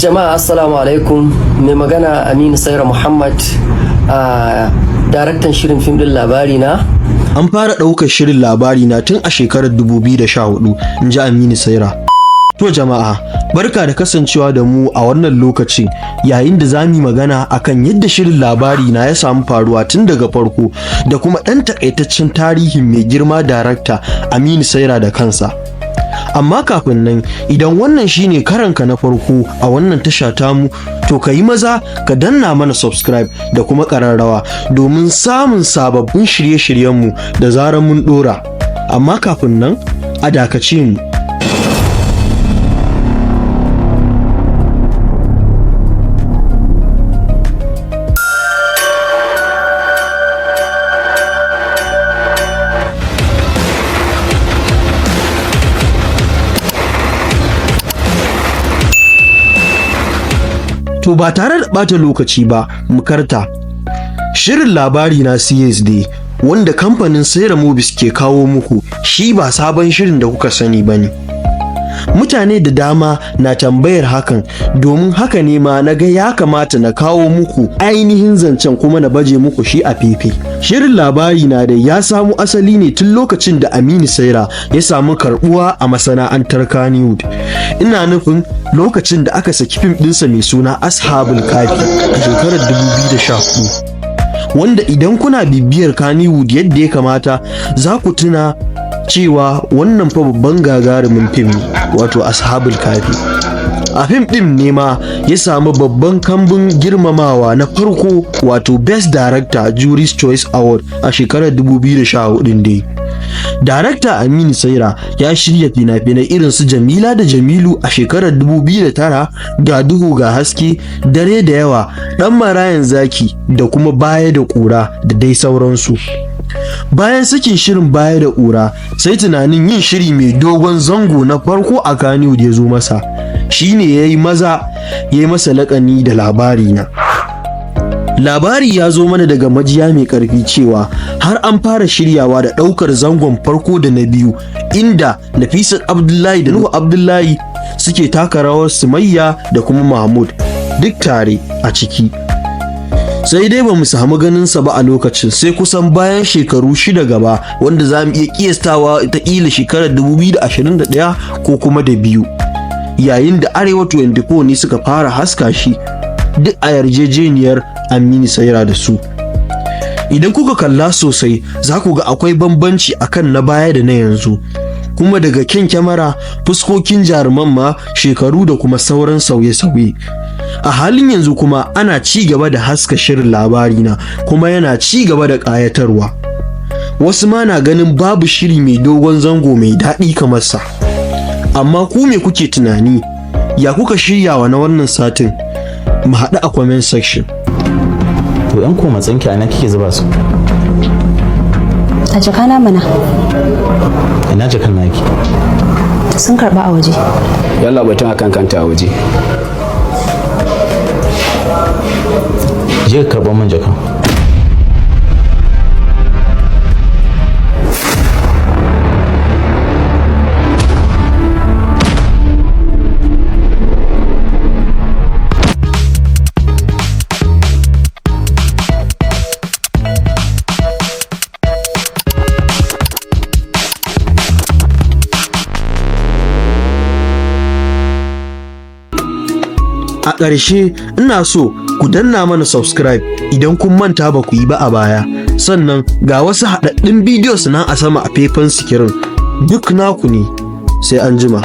Jama'a assalamu alaikum, mai magana Aminu Saira Muhammad, daraktan shirin fim din Labarina. An fara ɗaukar shirin Labarina tun a shekarar 2014, in ji Aminu Saira. To jama'a, barka da kasancewa da mu a wannan lokacin yayin da zamu magana akan yadda shirin Labarina ya samu faruwa tun daga farko da kuma ɗan takaitaccen tarihin mai girma darakta Aminu Saira da kansa. Amma kafin nan, idan wannan shine karanka na farko a wannan tasha tamu, to ka yi maza ka danna mana subscribe da kuma ƙararrawa domin samun sababbin shirye-shiryenmu da zarar mun ɗora. Amma kafin nan, a dakace mu. To ba tare da ɓata lokaci ba, mu karta. Shirin Labarina CSD wanda kamfanin Saira Movies ke kawo muku shi ba sabon shirin da kuka sani ba ne. Mutane da dama na tambayar hakan, domin haka ne ma na ga ya kamata na kawo muku ainihin zancen kuma na baje muku shi a fefe. Shirin Labarina da ya samu asali ne tun lokacin da Aminu Saira ya samu karbuwa a masana'antar Kannywood. Ina nufin lokacin da aka saki fim ɗinsa mai suna Ashabul Kafi a shekarar 2014. Wanda idan kuna bibiyar Kannywood yadda ya kamata, za ku tuna cewa wannan fa babban gagarumin fim ne, wato Ashabul Kafi. A fim ɗin ne ma ya samu babban kambun girmamawa na farko, wato Best Director Jury's Choice Award a shekarar 2014 dai. Darakta Aminu Saira ya shirya fina-finai irin su Jamila da Jamilu a shekarar 2009, ga Duhu ga Haske, Dare da Yawa, Ɗan Marayan Zaki da kuma Baya da Ƙura da dai sauransu. Bayan sakin shirin Baya da Ƙura, sai tunanin yin shiri mai dogon zango na farko a Kannywood ya zo masa. Shine ya yi masa laƙani da Labarina. Labari ya zo mana daga majiya mai ƙarfi cewa har an fara shiryawa da ɗaukar zangon farko da na biyu, inda Nafisat Abdullahi da Nuhu Abdullahi suke taka rawar Sumayya da kuma Mahmud duk tare a ciki. Sai dai ba mu samu ganinsa ba a lokacin, sai kusan bayan shekaru 6 gaba, wanda za mu iya kiyastawa ta ƙila shekarar 2021 ko kuma da biyu, yayin da Arewa 24 ne suka fara haska shi duk a yarjejeniyar Aminu Saira da su. Idan kuka kalla sosai, za ku ga akwai bambanci akan na baya da na yanzu, kuma daga kyan kyamara, fuskokin jaruman ma, shekaru da kuma sauran sauye-sauye. A halin yanzu kuma ana ci gaba da haska shirin Labarina, kuma yana ci gaba da ƙayatarwa. Wasu ma na ganin babu shiri mai dogon zango mai daɗi kamar sa. Amma ku me kuke tunani? Ya kuka shiryawa na wannan satin? Mu haɗu a comment section. To yan ko matsanki a ina kike zuba su? A jakana mana. Ina jakan naki? Sun karba a waje. Yalla batun akan kanta a waje. Je ka karɓo min jakan. A ƙarshe, ina so ku danna mana subscribe idan kun manta ba ku yi ba a baya. Sannan ga wasu haɗaɗɗun bidiyos nan a sama a faifan sikirin, duk naku ne. Sai an jima.